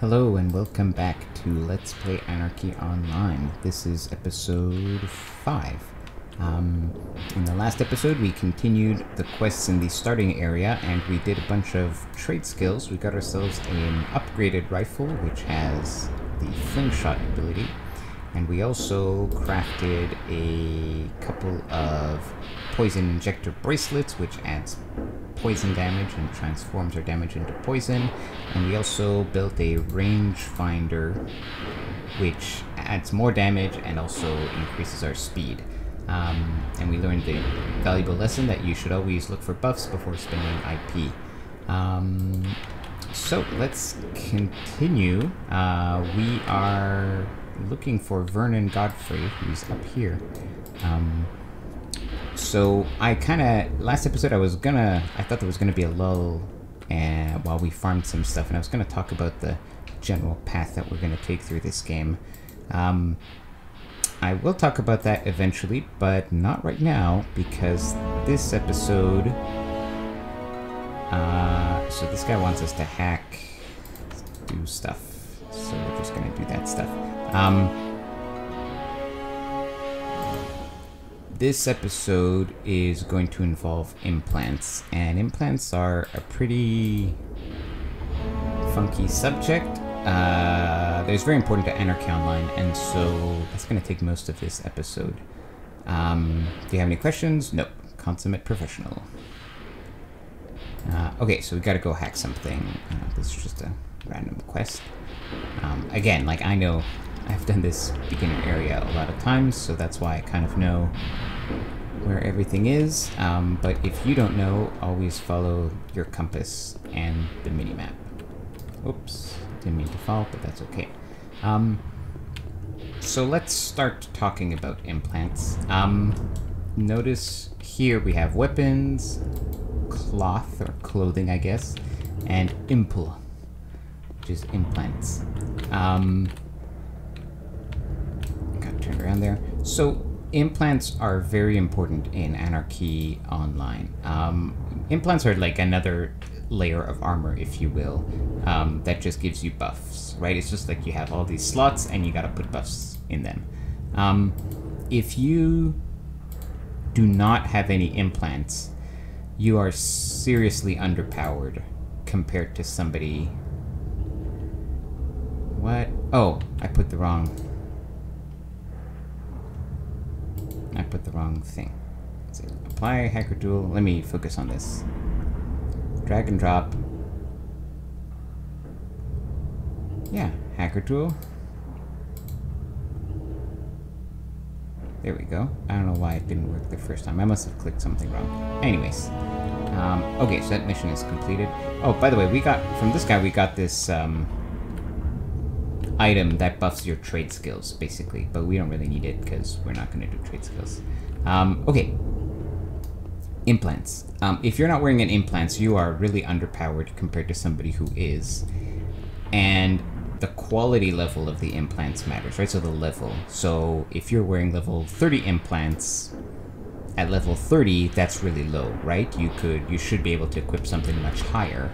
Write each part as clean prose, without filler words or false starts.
Hello and welcome back to Let's Play Anarchy Online. This is episode 5. In the last episode we continued the quests in the starting area and we did a bunch of trade skills. We got ourselves an upgraded rifle which has the slingshot ability, and we also crafted a couple of poison injector bracelets which adds poison damage and transforms our damage into poison, and we also built a rangefinder which adds more damage and also increases our speed. And we learned the valuable lesson that you should always look for buffs before spending IP. So let's continue. We are looking for Vernon Godfrey, who's up here. So I last episode I thought there was gonna be a lull while we farmed some stuff, and I was gonna talk about the general path that we're gonna take through this game. I will talk about that eventually, but not right now, because this episode, so this guy wants us to hack, do stuff, so we're just gonna do that stuff. This episode is going to involve implants, and implants are a pretty funky subject. They're very important to Anarchy Online, and so that's going to take most of this episode. Do you have any questions? Nope. Consummate professional. Okay, so we got to go hack something. This is just a random quest. Again, like, I know I've done this beginner area a lot of times, so that's why I kind of know where everything is. But if you don't know, always follow your compass and the minimap. Oops, didn't mean to fall, but that's okay. So let's start talking about implants. Notice here we have weapons, cloth, or clothing, I guess, and impl, which is implants. Got turned around there. So implants are very important in Anarchy Online. Implants are like another layer of armor, if you will, that just gives you buffs, right? It's just like you have all these slots and you gotta put buffs in them. If you do not have any implants, you are seriously underpowered compared to somebody... What? Oh, I put the wrong thing. Let's see. Apply hacker tool. Let me focus on this. Drag and drop. Yeah, hacker tool. There we go. I don't know why it didn't work the first time. I must have clicked something wrong. Anyways. Okay, so that mission is completed. Oh, by the way, from this guy we got this item that buffs your trade skills, basically. But we don't really need it because we're not going to do trade skills. Okay. Implants. If you're not wearing an implants, you are really underpowered compared to somebody who is. And the quality level of the implants matters, right? So the level. So if you're wearing level 30 implants, at level 30, that's really low, right? You should be able to equip something much higher.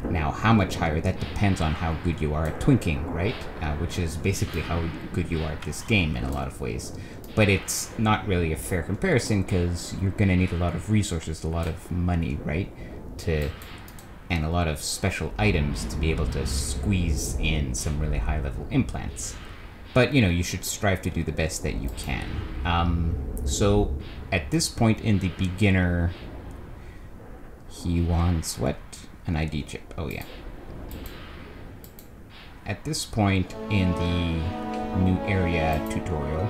Now, how much higher? That depends on how good you are at twinking, right? Which is basically how good you are at this game in a lot of ways. But it's not really a fair comparison because you're going to need a lot of resources, a lot of money, right? And a lot of special items to be able to squeeze in some really high-level implants. But, you know, you should strive to do the best that you can. So, at this point in the beginner, he wants what? An ID chip. Oh, yeah. At this point in the new area tutorial,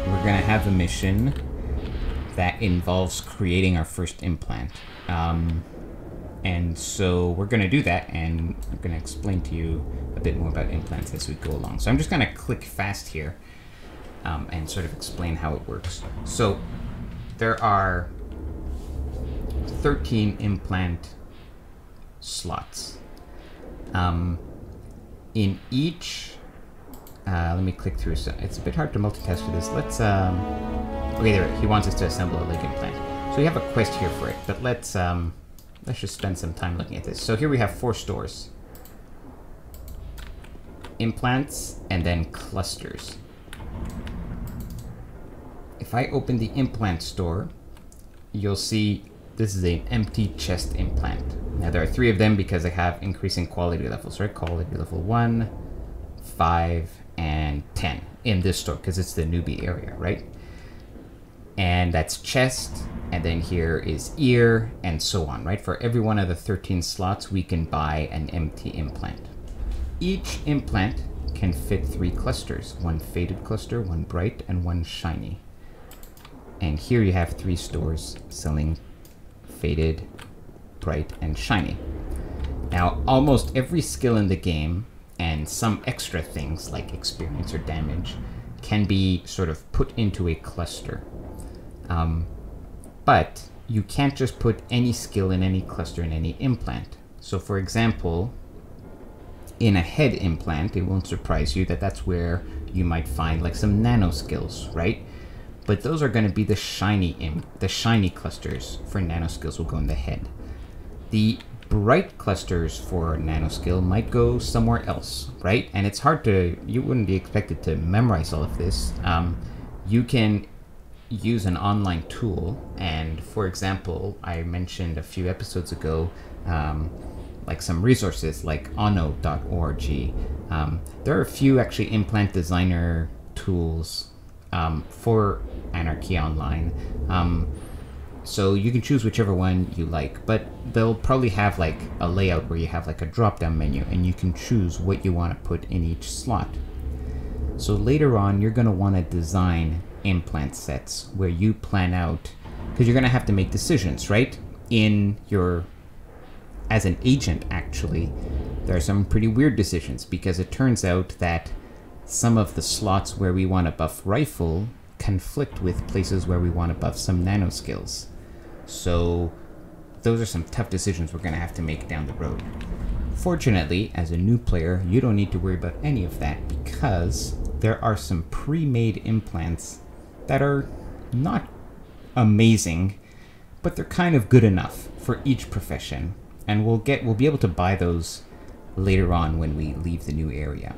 we're going to have a mission that involves creating our first implant. And so we're going to do that, and I'm going to explain to you a bit more about implants as we go along. So I'm just going to click fast here and sort of explain how it works. So there are 13 implant slots. In each... let me click through. So it's a bit hard to multitask for this. Let's... okay, there. He wants us to assemble a leg implant. So we have a quest here for it, but let's just spend some time looking at this. So here we have 4 stores. implants, and then clusters. If I open the implant store, you'll see this is an empty chest implant. Now there are 3 of them because I have increasing quality levels, right? Quality level 1, 5, and 10 in this store because it's the newbie area, right? And that's chest, and then here is ear, and so on, right? For every one of the 13 slots, we can buy an empty implant. Each implant can fit 3 clusters, 1 faded cluster, 1 bright, and 1 shiny. And here you have 3 stores selling faded, bright, and shiny. Now, almost every skill in the game, and some extra things like experience or damage, can be sort of put into a cluster. But you can't just put any skill in any cluster in any implant. So for example, in a head implant, it won't surprise you that that's where you might find like some nano skills, right? But those are going to be the shiny clusters for nano skills will go in the head. The bright clusters for nano skill might go somewhere else, right? And it's hard to, you wouldn't be expected to memorize all of this. You can use an online tool, and for example, I mentioned a few episodes ago, like some resources like ono.org. There are a few actually implant designer tools for Anarchy Online. So you can choose whichever one you like, but they'll probably have like a layout where you have like a drop-down menu and you can choose what you want to put in each slot. So later on, you're going to want to design implant sets where you plan out, because you're going to have to make decisions, right? As an agent, actually, there are some pretty weird decisions, because it turns out that some of the slots where we want to buff rifle conflict with places where we want to buff some nano skills. So those are some tough decisions we're going to have to make down the road. Fortunately, as a new player, you don't need to worry about any of that, because there are some pre-made implants that are not amazing, but they're kind of good enough for each profession. And we'll be able to buy those later on when we leave the new area.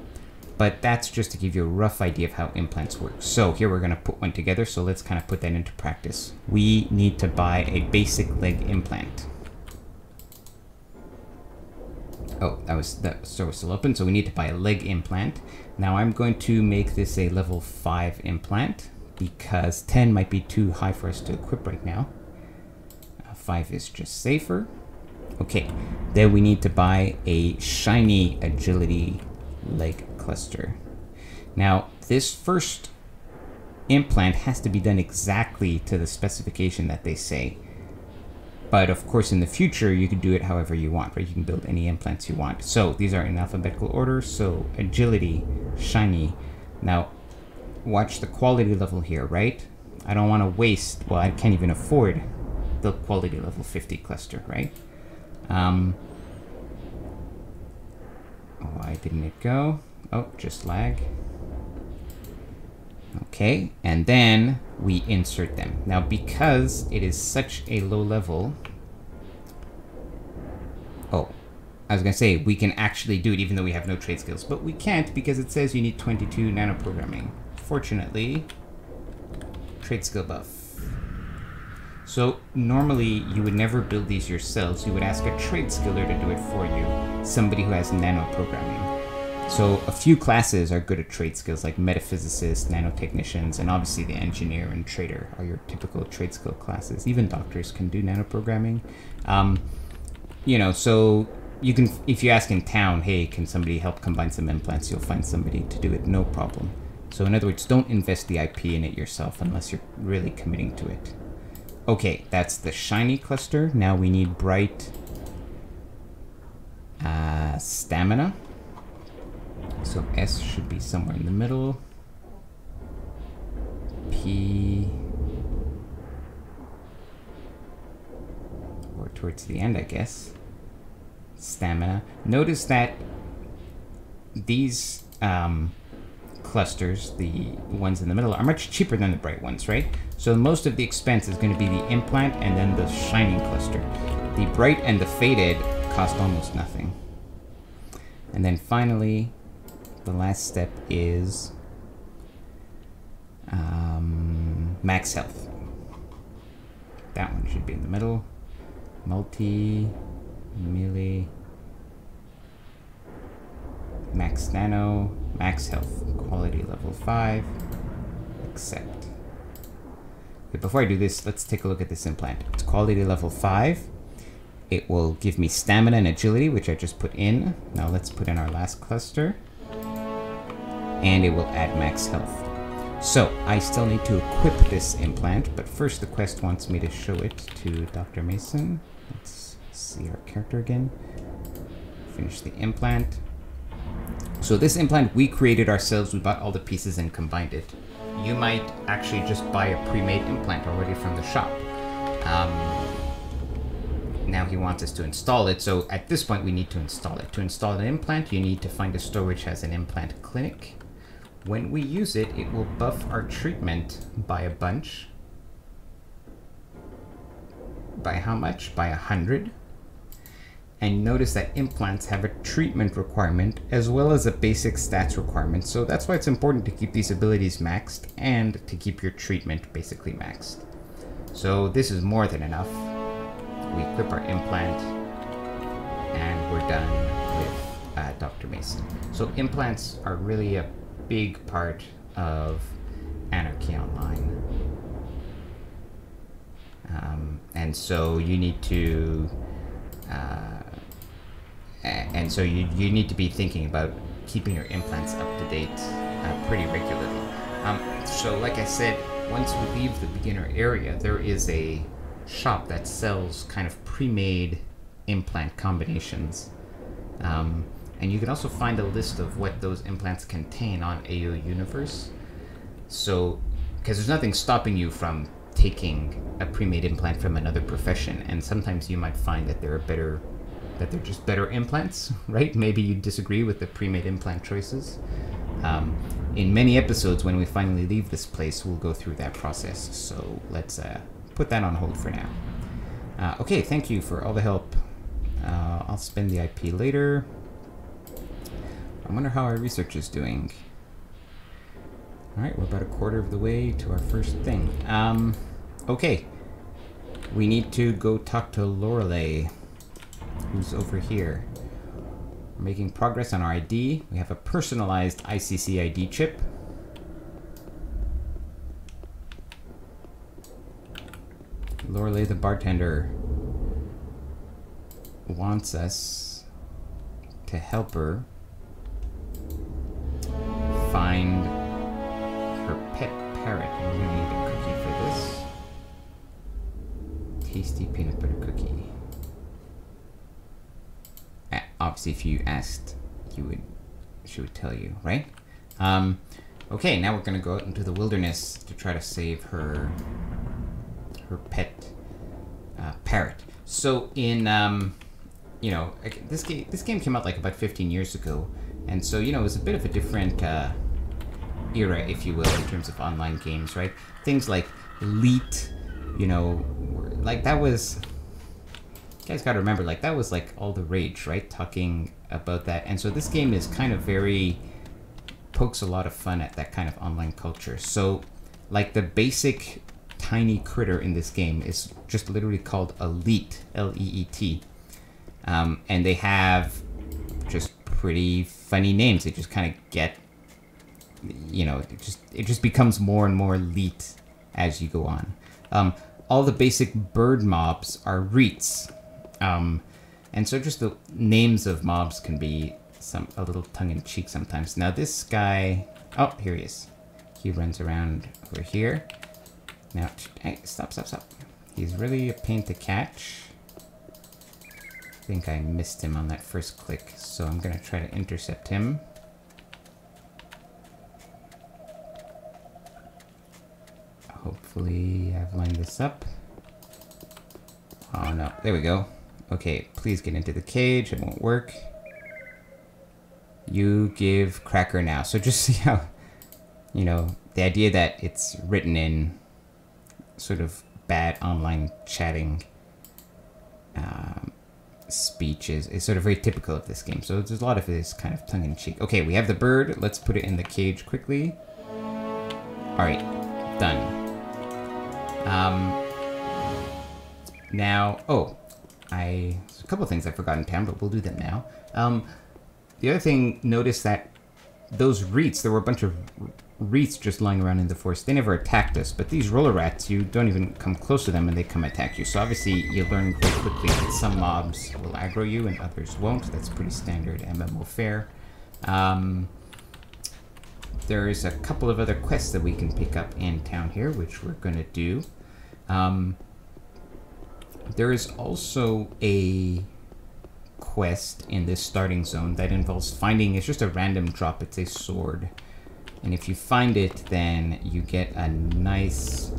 But that's just to give you a rough idea of how implants work. So here we're going to put one together, so let's kind of put that into practice. We need to buy a basic leg implant. Oh, that store was still open, so we need to buy a leg implant. Now I'm going to make this a level 5 implant, because 10 might be too high for us to equip right now. 5 is just safer. Okay, then we need to buy a shiny agility leg cluster. Now, this first implant has to be done exactly to the specification that they say. But of course, in the future, you can do it however you want, right? You can build any implants you want. So these are in alphabetical order. So agility, shiny. Now, watch the quality level here, right? I don't want to waste, well, I can't even afford the quality level 50 cluster, right? Why didn't it go? Oh, just lag. Okay, and then we insert them. Now, because it is such a low level... Oh, I was going to say, we can actually do it even though we have no trade skills, but we can't because it says you need 22 nanoprogramming. Fortunately, trade skill buff. So normally you would never build these yourselves. You would ask a trade skiller to do it for you, somebody who has nanoprogramming. So a few classes are good at trade skills, like metaphysicists, nanotechnicians, and obviously the engineer and trader are your typical trade skill classes. Even doctors can do nanoprogramming. You know, so you can, if you ask in town, hey, can somebody help combine some implants, you'll find somebody to do it, no problem. So in other words, don't invest the IP in it yourself unless you're really committing to it. Okay, that's the shiny cluster. Now we need bright stamina. So S should be somewhere in the middle. P, or towards the end, I guess. Stamina. Notice that these clusters, the ones in the middle, are much cheaper than the bright ones, right? So most of the expense is going to be the implant and then the shining cluster. The bright and the faded cost almost nothing. And then finally, the last step is max health. That one should be in the middle. Multi, melee, max nano, max health, quality level 5, accept. Okay, before I do this, let's take a look at this implant. It's quality level 5. It will give me stamina and agility, which I just put in. Now let's put in our last cluster. And it will add max health. So, I still need to equip this implant, but first the quest wants me to show it to Dr. Mason. Let's see our character again. Finish the implant. So this implant we created ourselves. We bought all the pieces and combined it. You might actually just buy a pre-made implant already from the shop. Now he wants us to install it, so at this point we need to install it. To install an implant, you need to find a store which has an implant clinic. When we use it, it will buff our treatment by a bunch. By how much? By 100. And notice that implants have a treatment requirement as well as a basic stats requirement. So that's why it's important to keep these abilities maxed and to keep your treatment basically maxed. So this is more than enough. We equip our implant and we're done with Dr. Mason. So implants are really a big part of Anarchy Online. And so you need to you need to be thinking about keeping your implants up to date pretty regularly. So like I said, once we leave the beginner area, there is a shop that sells kind of pre-made implant combinations. And you can also find a list of what those implants contain on AO Universe. So, because there's nothing stopping you from taking a pre-made implant from another profession, and sometimes you might find that they're just better implants, right? Maybe you disagree with the pre-made implant choices. In many episodes, when we finally leave this place, we'll go through that process. So let's put that on hold for now. Okay, thank you for all the help. I'll spend the IP later. I wonder how our research is doing. Alright, we're about a quarter of the way to our first thing. Okay. We need to go talk to Lorelei, who's over here. We're making progress on our ID. We have a personalized ICC ID chip. Lorelei, the bartender, wants us to help her find her pet parrot. We're going to need a cookie for this. Tasty peanut butter cookie. Obviously, if you asked, she would tell you, right? Okay, now we're going to go out into the wilderness to try to save her pet parrot. So in you know, this game came out like about 15 years ago, and so you know it was a bit of a different era, if you will, in terms of online games, right? Things like Elite, you know, like that was, you guys got to remember, like that was like all the rage, right? Talking about that, and so this game is kind of pokes a lot of fun at that kind of online culture. So, like the basic tiny critter in this game is just literally called Elite, L-E-E-T. And they have just pretty funny names. They just kind of get, you know, it just becomes more and more elite as you go on. All the basic bird mobs are Reets. And so just the names of mobs can be a little tongue-in-cheek sometimes. Now this guy, oh, here he is. He runs around over here. Now, hey, stop. He's really a pain to catch. I think I missed him on that first click, so I'm gonna try to intercept him. Hopefully I've lined this up. Oh no, there we go. Okay, please get into the cage, it won't work. You give Cracker now. So just see how, you know, the idea that it's written in sort of bad online chatting speech is sort of very typical of this game. So there's a lot of this kind of tongue-in-cheek. Okay, we have the bird. Let's put it in the cage quickly. All right, done. Now, there's a couple of things I forgot in town, but we'll do them now. The other thing, notice that those reeds, there were a bunch of reeds just lying around in the forest. They never attacked us, but these roller rats, you don't even come close to them and they come attack you. So obviously you learn very quickly that some mobs will aggro you and others won't. That's pretty standard MMO fare. There's a couple of other quests that we can pick up in town here, which we're going to do. There is also a quest in this starting zone that involves finding, it's just a random drop, it's a sword. And if you find it, then you get a nice...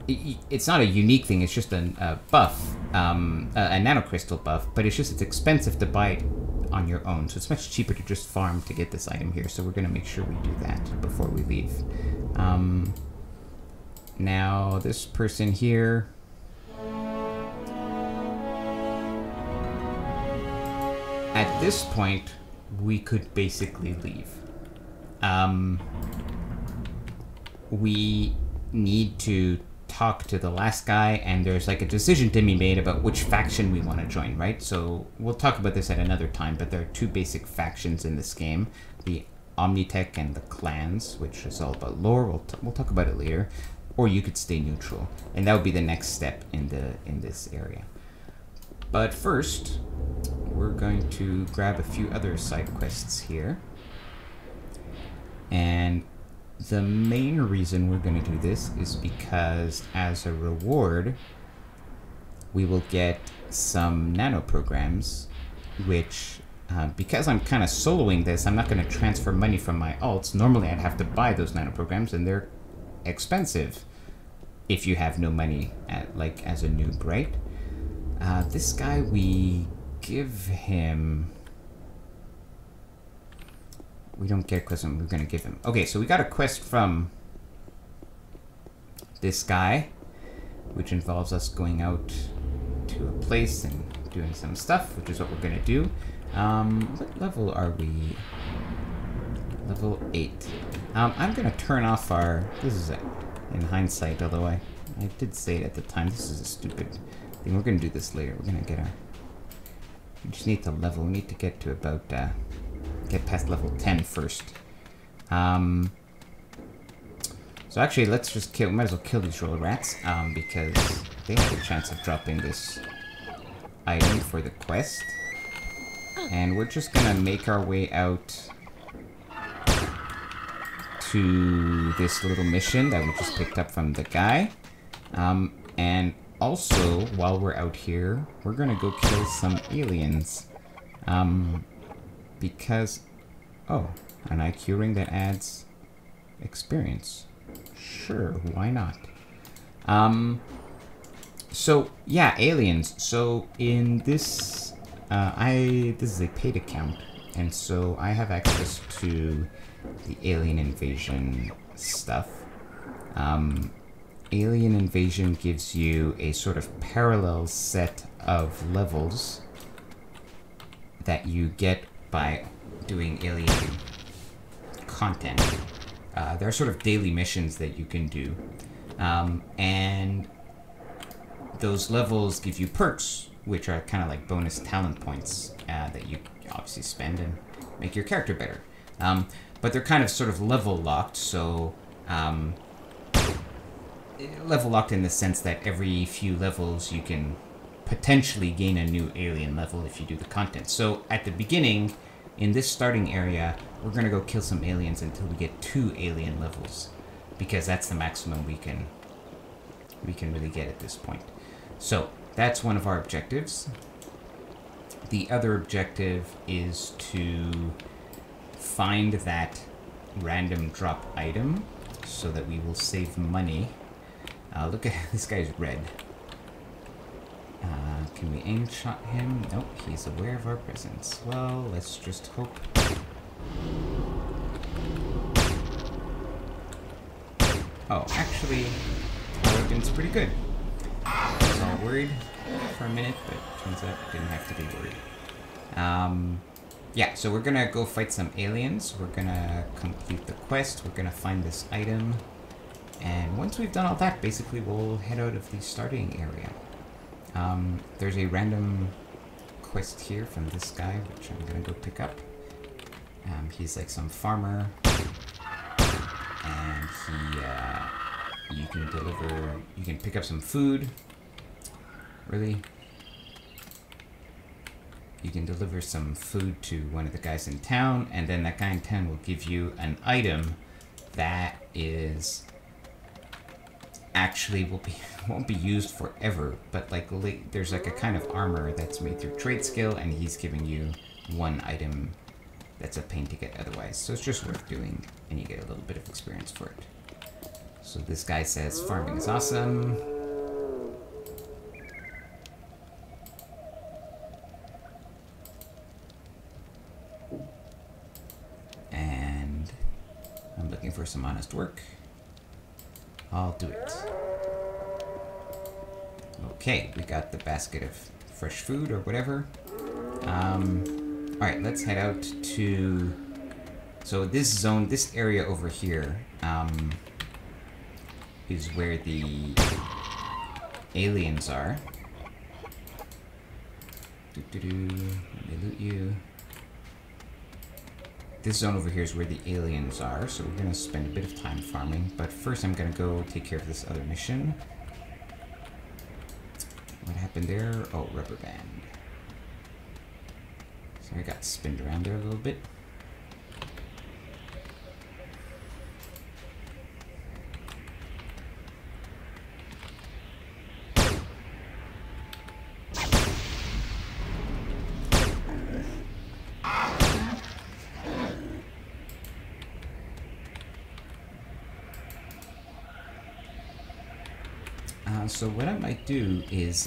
It's not a unique thing, it's just a buff, a nanocrystal buff, but it's expensive to buy it on your own. So it's much cheaper to just farm to get this item here. So we're going to make sure we do that before we leave. Now, this person here... At this point, we could basically leave. We need to talk to the last guy, and there's like a decision to be made about which faction we want to join, right? So we'll talk about this at another time, but there are two basic factions in this game. The Omnitech and the clans, which is all about lore. We'll talk about it later. Or you could stay neutral. And that would be the next step in this area. But first, we're going to grab a few other side quests here. And the main reason we're going to do this is because as a reward, we will get some nano programs, which, because I'm kind of soloing this, I'm not going to transfer money from my alts. Normally I'd have to buy those nano programs, and they're expensive if you have no money as a noob, right? This guy, we give him... We don't get a quest, we're going to give him... Okay, so we got a quest from this guy, which involves us going out to a place and doing some stuff, which is what we're going to do. What level are we? Level 8. I'm going to turn off our... This is in hindsight, although I did say it at the time. This is a stupid thing. We're going to do this later. We're going to get our... We just need to level. We need to get to about... get past level 10 first. So actually, let's just kill... Might as well kill these roller rats, because they have a chance of dropping this item for the quest. And we're just gonna make our way out to this little mission that we just picked up from the guy. And also, while we're out here, we're gonna go kill some aliens. Because... Oh, an IQ ring that adds experience. Sure, why not? So, yeah, aliens. So, in this... this is a paid account, and so I have access to the Alien Invasion stuff. Alien Invasion gives you a sort of parallel set of levels that you get by doing alien content. There are sort of daily missions that you can do, and those levels give you perks, which are kind of like bonus talent points that you obviously spend and make your character better. But they're kind of sort of level locked, so level locked in the sense that every few levels you can potentially gain a new alien level if you do the content. So at the beginning, in this starting area, we're gonna go kill some aliens until we get 2 alien levels, because that's the maximum we can really get at this point. So that's one of our objectives. The other objective is to find that random drop item so that we will save money. Look at this guy's red. Can we aim shot him? Nope, he's aware of our presence. Well, let's just hope. Oh, actually, our weapon's pretty good. I was all worried. for a minute, but turns out I didn't have to be worried. Yeah, so we're gonna go fight some aliens. We're gonna complete the quest. We're gonna find this item. And once we've done all that, basically we'll head out of the starting area. There's a random quest here from this guy, which I'm gonna go pick up. He's like some farmer, and you can pick up some food. Really? You can deliver some food to one of the guys in town, and then that guy in town will give you an item that is actually won't be used forever, but like there's like a kind of armor that's made through trade skill, and he's giving you one item that's a pain to get otherwise. So it's just worth doing, and you get a little bit of experience for it. So this guy says farming is awesome. And I'm looking for some honest work. I'll do it. Okay, we got the basket of fresh food or whatever. Alright, let's head out to... So this zone, this area over here, is where the aliens are. Let me loot you. This zone over here is where the aliens are, so we're going to spend a bit of time farming. But first I'm going to go take care of this other mission. What happened there? Oh, rubber band. So I got spinned around there a little bit. So what I might do is,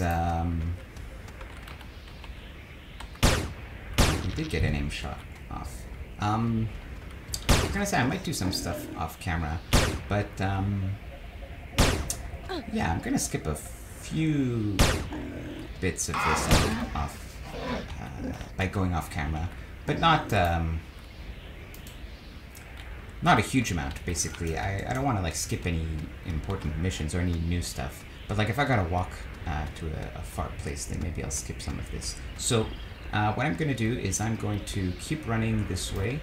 we did get an aim shot off. I was gonna say I might do some stuff off camera, but yeah, I'm gonna skip a few bits of this off by going off camera, but not a huge amount. Basically, I don't want to like skip any important missions or any new stuff. But like if I gotta walk to a far place, then maybe I'll skip some of this. So what I'm going to do is I'm going to keep running this way.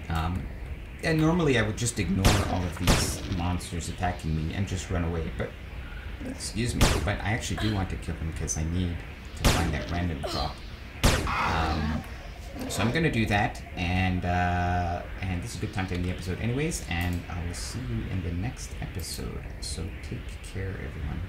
And normally I would just ignore all of these monsters attacking me and just run away. But, excuse me, but I actually do want to kill them because I need to find that random drop. So I'm going to do that, and this is a good time to end the episode anyways, and I will see you in the next episode. So take care, everyone.